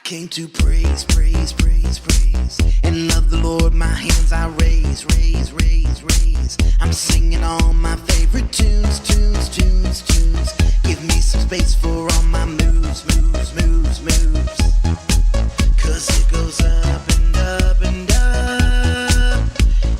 came to praise, praise, praise, praise, and love the Lord. My hands I raise, raise, raise, raise. I'm singing all my favorite tunes, tunes, tunes, tunes. Give me some space for all my moves, moves, moves, moves. 'Cause it goes up and up and up.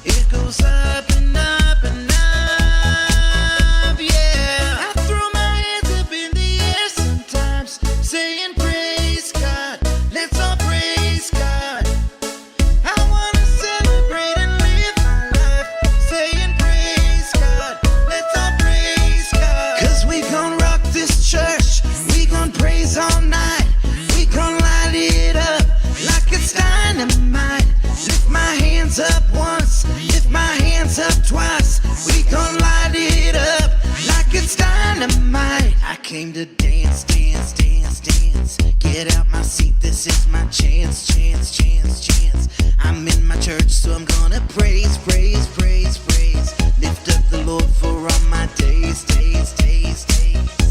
It goes up and up and up, yeah. I throw my hands up in the air sometimes, saying praise God, let's all praise God. I wanna celebrate and live my life, saying praise God, let's all praise God. 'Cause we gon' rock this church, we gon' praise all night. We gon' light it up like it's dynamite. Lift my hands up once, lift my hands up twice. We gon' light it up like it's dynamite. I came to dance, dance, dance, dance. Get out my seat, this is my chance, chance, chance, chance. I'm in my church, so I'm gonna praise, praise, praise, praise. Lift up the Lord for all my days, days, days, days.